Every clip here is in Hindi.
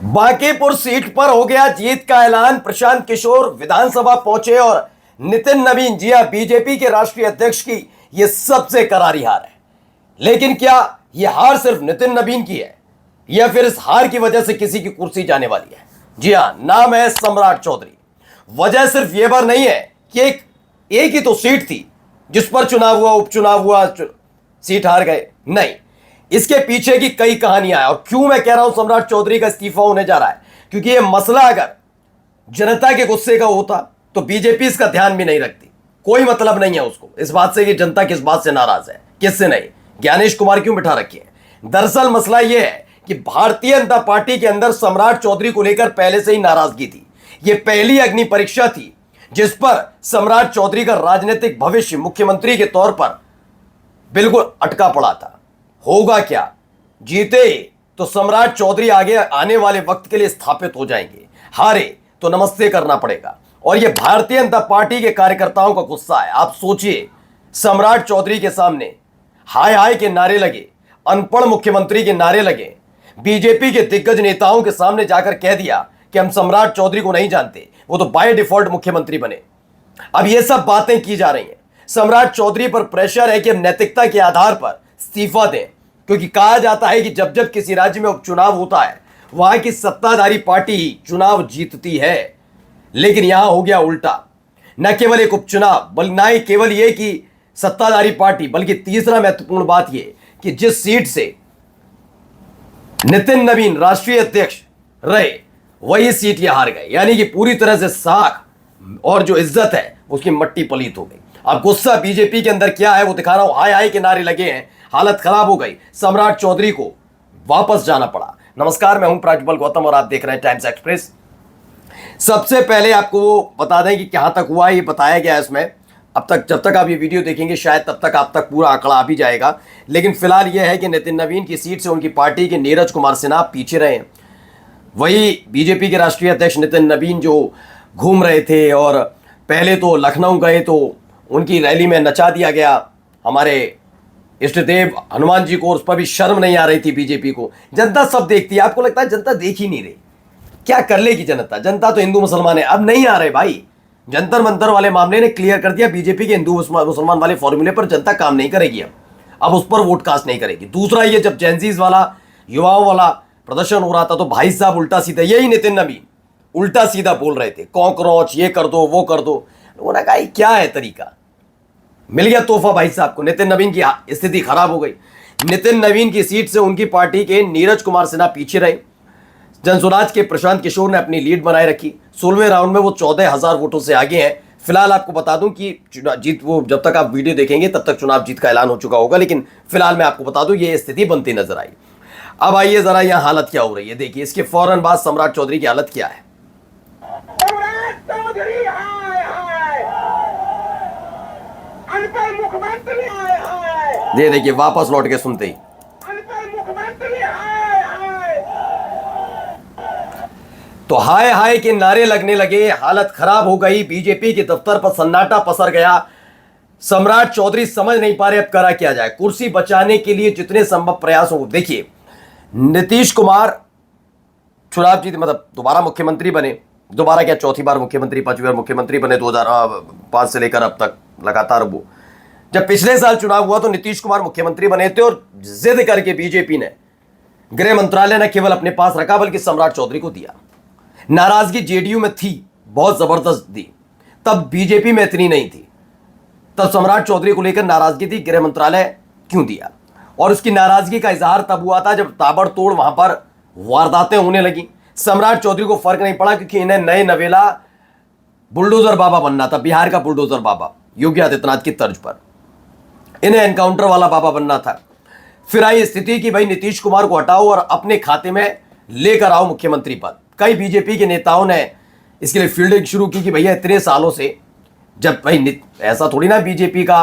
बांकीपुर सीट पर हो गया जीत का ऐलान। प्रशांत किशोर विधानसभा पहुंचे और नितिन नवीन, जी हां, बीजेपी के राष्ट्रीय अध्यक्ष की यह सबसे करारी हार है। लेकिन क्या यह हार सिर्फ नितिन नवीन की है या फिर इस हार की वजह से किसी की कुर्सी जाने वाली है? जी हां, नाम है सम्राट चौधरी। वजह सिर्फ यह बार नहीं है कि एक ही तो सीट थी जिस पर चुनाव हुआ, उपचुनाव हुआ, सीट हार गए। नहीं, इसके पीछे की कई कहानियां हैं। और क्यों मैं कह रहा हूं सम्राट चौधरी का इस्तीफा होने जा रहा है, क्योंकि यह मसला अगर जनता के गुस्से का होता तो बीजेपी इसका ध्यान भी नहीं रखती। कोई मतलब नहीं है उसको इस बात से कि जनता किस बात से नाराज है, किससे नहीं, ज्ञानेश कुमार क्यों बिठा रखी है। दरअसल मसला यह है कि भारतीय जनता पार्टी के अंदर सम्राट चौधरी को लेकर पहले से ही नाराजगी थी। यह पहली अग्नि परीक्षा थी जिस पर सम्राट चौधरी का राजनीतिक भविष्य मुख्यमंत्री के तौर पर बिल्कुल अटका पड़ा था। होगा क्या, जीते तो सम्राट चौधरी आगे आने वाले वक्त के लिए स्थापित हो जाएंगे, हारे तो नमस्ते करना पड़ेगा। और यह भारतीय जनता पार्टी के कार्यकर्ताओं का गुस्सा है। आप सोचिए, सम्राट चौधरी के सामने हाय हाय के नारे लगे, अनपढ़ मुख्यमंत्री के नारे लगे, बीजेपी के दिग्गज नेताओं के सामने जाकर कह दिया कि हम सम्राट चौधरी को नहीं जानते, वो तो बाय डिफॉल्ट मुख्यमंत्री बने। अब ये सब बातें की जा रही हैं। सम्राट चौधरी पर प्रेशर है कि हम नैतिकता के आधार पर इस्तीफा दें, क्योंकि कहा जाता है कि जब जब किसी राज्य में उपचुनाव होता है वहां की सत्ताधारी पार्टी ही चुनाव जीतती है। लेकिन यहां हो गया उल्टा। न केवल एक उपचुनाव, बल्कि न ही केवल यह कि सत्ताधारी पार्टी, बल्कि तीसरा महत्वपूर्ण बात यह कि जिस सीट से नितिन नवीन राष्ट्रीय अध्यक्ष रहे वही सीट ये हार गए। यानी कि पूरी तरह से साख और जो इज्जत है उसकी मट्टी पलीत हो गई। अब गुस्सा बीजेपी के अंदर क्या है वो दिखा रहा हूं। हाय हाय के नारे लगे हैं, हालत खराब हो गई, सम्राट चौधरी को वापस जाना पड़ा। नमस्कार, मैं हूं प्राज्वल गौतम और आप देख रहे हैं टाइम्स एक्सप्रेस। सबसे पहले आपको वो बता दें कि कहां तक हुआ ये बताया गया है इसमें। अब तक जब तक आप ये वीडियो देखेंगे शायद तब तक आप तक पूरा आंकड़ा आ भी जाएगा। लेकिन फिलहाल यह है कि नितिन नवीन की सीट से उनकी पार्टी के नीरज कुमार सिन्हा पीछे रहे हैं। वही बीजेपी के राष्ट्रीय अध्यक्ष नितिन नवीन जो घूम रहे थे और पहले तो लखनऊ गए तो उनकी रैली में नचा दिया गया हमारे इष्ट देव हनुमान जी को, उस पर भी शर्म नहीं आ रही थी बीजेपी को। जनता सब देखती है, आपको लगता है जनता देख ही नहीं रही? क्या कर लेगी जनता? जनता तो हिंदू मुसलमान है। अब नहीं आ रहे भाई, जंतर मंतर वाले मामले ने क्लियर कर दिया बीजेपी के हिंदू मुसलमान वाले फॉर्मूले पर जनता काम नहीं करेगी। अब उस पर वोट कास्ट नहीं करेगी। दूसरा ये, जब जेंजीज वाला, युवाओं वाला प्रदर्शन हो रहा था तो भाई साहब उल्टा सीधा, यही नितिन नवीन उल्टा सीधा बोल रहे थे, कॉकरोच ये कर दो वो कर दो। उन्होंने कहा क्या है तरीका, मिल गया तोहफा भाई साहब को। नितिन नवीन की स्थिति खराब हो गई। नितिन नवीन की सीट से उनकी पार्टी के नीरज कुमार सिन्हा पीछे रहे। जनसुराज के प्रशांत किशोर ने अपनी लीड बनाए रखी। 16वें राउंड में वो 14,000 वोटों से आगे हैं। फिलहाल आपको बता दूं कि जीत, वो जब तक आप वीडियो देखेंगे तब तक चुनाव जीत का ऐलान हो चुका होगा, लेकिन फिलहाल मैं आपको बता दूं ये स्थिति बनती नजर आई। अब आइए जरा यहाँ हालत क्या हो रही है देखिए। इसके फौरन बाद सम्राट चौधरी की हालत क्या है। ये देखिए वापस लौट के सुनते ही तो हाय हाय के नारे लगने लगे, हालत खराब हो गई। बीजेपी के दफ्तर पर सन्नाटा पसर गया। सम्राट चौधरी समझ नहीं पा रहे अब करा क्या जाए। कुर्सी बचाने के लिए जितने संभव प्रयास हो, देखिए नीतीश कुमार चुनाव जीत, मतलब दोबारा मुख्यमंत्री बने। दोबारा क्या, चौथी बार मुख्यमंत्री, 5वीं बार मुख्यमंत्री बने 2005 से लेकर अब तक लगातार। वो जब पिछले साल चुनाव हुआ तो नीतीश कुमार मुख्यमंत्री बने थे और जिद करके बीजेपी ने गृह मंत्रालय न केवल अपने पास रखा बल्कि सम्राट चौधरी को दिया। नाराजगी जेडीयू में थी, बहुत जबरदस्त दी, तब बीजेपी में इतनी नहीं थी। तब सम्राट चौधरी को लेकर नाराजगी थी, गृह मंत्रालय क्यों दिया। और उसकी नाराजगी का इजहार तब हुआ था जब ताबड़तोड़ वहां पर वारदातें होने लगी। सम्राट चौधरी को फर्क नहीं पड़ा क्योंकि इन्हें नए नवेला बुलडोजर बाबा बनना था, बिहार का बुलडोजर बाबा योगी आदित्यनाथ की तर्ज पर। इन्हें एनकाउंटर वाला बाबा बनना था। फिर आई स्थिति कि भाई नीतीश कुमार को हटाओ और अपने खाते में लेकर आओ मुख्यमंत्री पद। कई बीजेपी के नेताओं ने इसके लिए फील्डिंग शुरू की कि भैया इतने सालों से, जब भाई ऐसा थोड़ी ना बीजेपी का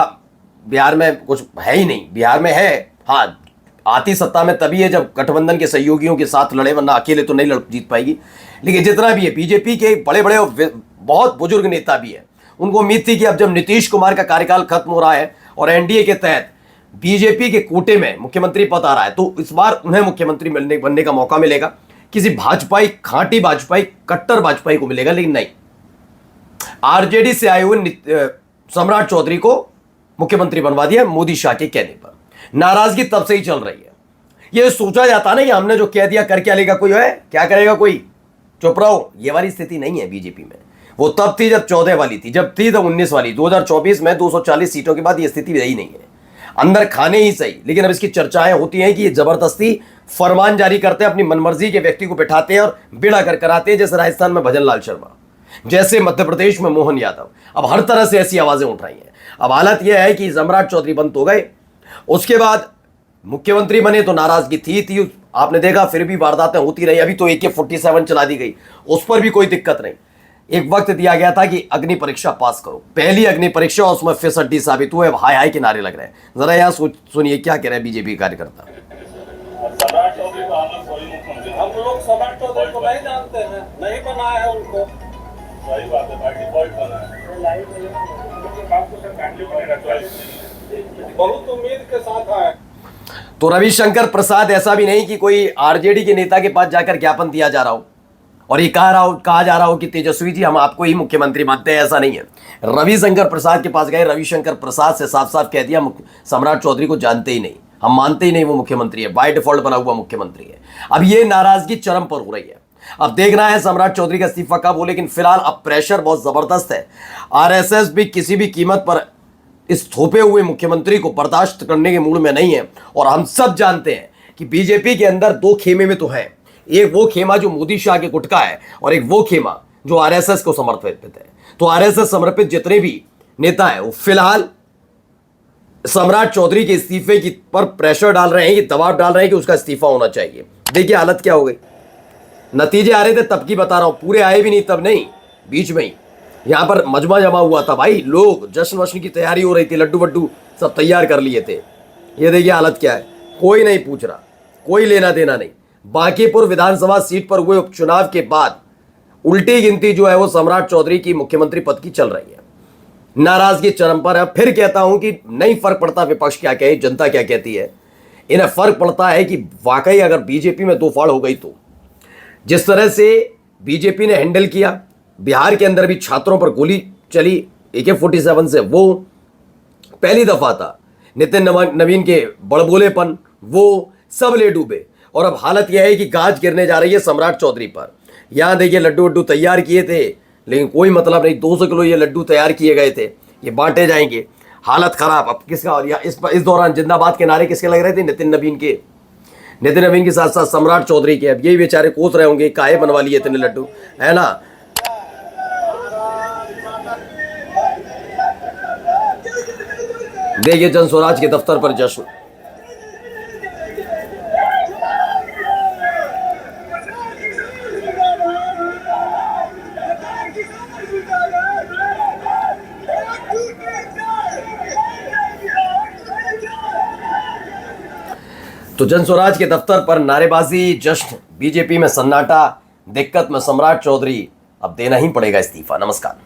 बिहार में कुछ है ही नहीं, बिहार में है, हाँ आती सत्ता में तभी है जब गठबंधन के सहयोगियों के साथ लड़े, वरना अकेले तो नहीं जीत पाएगी। लेकिन जितना भी है, बीजेपी के बड़े बड़े बहुत बुजुर्ग नेता भी है, उनको उम्मीद थी कि अब जब नीतीश कुमार का कार्यकाल खत्म हो रहा है और एनडीए के तहत बीजेपी के कोटे में मुख्यमंत्री पद आ रहा है तो इस बार उन्हें मुख्यमंत्री बनने का मौका मिलेगा। किसी भाजपाई, खांटी भाजपाई, कट्टर भाजपाई को मिलेगा, लेकिन नहीं, आरजेडी से आए हुए सम्राट चौधरी को मुख्यमंत्री बनवा दिया मोदी शाह के कहने पर। नाराजगी तब से ही चल रही है। यह सोचा जाता ना कि हमने जो कह दिया कर क्या लेगा कोई, है क्या करेगा कोई, चुप रहो, ये वाली स्थिति नहीं है बीजेपी में। वो तब थी जब 14 वाली थी, जब थी तब 19 वाली। 2024 में 240 सीटों के बाद ये स्थिति रही नहीं है। अंदर खाने ही सही, लेकिन अब इसकी चर्चाएं होती हैं कि ये जबरदस्ती फरमान जारी करते हैं, अपनी मनमर्जी के व्यक्ति को बिठाते हैं और बिड़ा कर कराते हैं, जैसे राजस्थान में भजन लाल शर्मा, जैसे मध्य प्रदेश में मोहन यादव। अब हर तरह से ऐसी आवाजें उठ रही हैं। अब हालत यह है कि सम्राट चौधरी बंद हो गए, उसके बाद मुख्यमंत्री बने तो नाराजगी थी, आपने देखा, फिर भी वारदातें होती रही। अभी तो AK-47 चला दी गई, उस पर भी कोई दिक्कत नहीं। एक वक्त दिया गया था कि अग्नि परीक्षा पास करो, पहली अग्नि परीक्षा, उसमें फिसड्डी साबित हुए। हाय हाय के नारे लग रहे हैं। जरा यहाँ सुनिए क्या कह रहे हैं बीजेपी कार्यकर्ता। सम्राट चौधरी को हम लोग सम्राट चौधरी को नहीं जानते हैं, नहीं बनाया है उनको। सही बात है, बाकी डिफॉल्ट बना है, बहुत उम्मीद के साथ आए। तो रविशंकर प्रसाद, ऐसा भी नहीं कि कोई आरजेडी के नेता के पास जाकर ज्ञापन दिया जा रहा हो और ये कहा जा रहा हो कि तेजस्वी जी हम आपको ही मुख्यमंत्री मानते हैं, ऐसा नहीं है। रविशंकर प्रसाद के पास गए, रविशंकर प्रसाद से साफ साफ कह दिया सम्राट चौधरी को जानते ही नहीं, हम मानते ही नहीं वो मुख्यमंत्री है, बाय डिफॉल्ट बना हुआ मुख्यमंत्री है। अब ये नाराजगी चरम पर हो रही है। अब देखना है सम्राट चौधरी का इस्तीफा कब हो, लेकिन फिलहाल अब प्रेशर बहुत जबरदस्त है। आरएसएस भी किसी भी कीमत पर इस थोपे हुए मुख्यमंत्री को बर्दाश्त करने के मूड में नहीं है। और हम सब जानते हैं कि बीजेपी के अंदर दो खेमे में तो है, एक वो खेमा जो मोदी शाह के गुटका है और एक वो खेमा जो आरएसएस को समर्पित है। तो आरएसएस समर्पित जितने भी नेता हैं वो फिलहाल सम्राट चौधरी के इस्तीफे की पर प्रेशर डाल रहे हैं, कि दबाव डाल रहे हैं कि उसका इस्तीफा होना चाहिए। देखिए हालत क्या हो गई, नतीजे आ रहे थे तब की बता रहा हूं, पूरे आए भी नहीं तब नहीं, बीच में ही यहां पर मजमा जमा हुआ था भाई, लोग जश्न वश्न की तैयारी हो रही थी, लड्डू वड्डू सब तैयार कर लिए थे। ये देखिए हालत क्या है, कोई नहीं पूछ रहा, कोई लेना देना नहीं। बांकीपुर विधानसभा सीट पर हुए उपचुनाव के बाद उल्टी गिनती जो है वो सम्राट चौधरी की मुख्यमंत्री पद की चल रही है। नाराजगी चरम पर है। फिर कहता हूं कि नहीं फर्क पड़ता विपक्ष क्या कहे, जनता क्या कहती है, इन्हें फर्क पड़ता है कि वाकई अगर बीजेपी में दो फाड़ हो गई तो जिस तरह से बीजेपी ने हैंडल किया, बिहार के अंदर भी छात्रों पर गोली चली AK-47 से, वो पहली दफा था। नितिन नवीन के बड़बोलेपन, वो सब ले डूबे। और अब हालत यह है कि गाज गिरने जा रही है सम्राट चौधरी पर। यहां देखिए लड्डू वड्डू तैयार किए थे, लेकिन कोई मतलब नहीं, 200 किलो ये लड्डू तैयार किए गए थे, ये बांटे जाएंगे। हालत खराब। अब किसका, और इस दौरान जिंदाबाद के नारे किसके लग रहे थे, नितिन नवीन के साथ साथ सम्राट चौधरी के। अब यही बेचारे कोस रहे होंगे, काहे बनवा लिए इतने लड्डू, है ना। देखिए जन स्वराज के दफ्तर पर जश्न। तो जन स्वराज के दफ्तर पर नारेबाजी, जश्न, बीजेपी में सन्नाटा, दिक्कत में सम्राट चौधरी। अब देना ही पड़ेगा इस्तीफा। नमस्कार।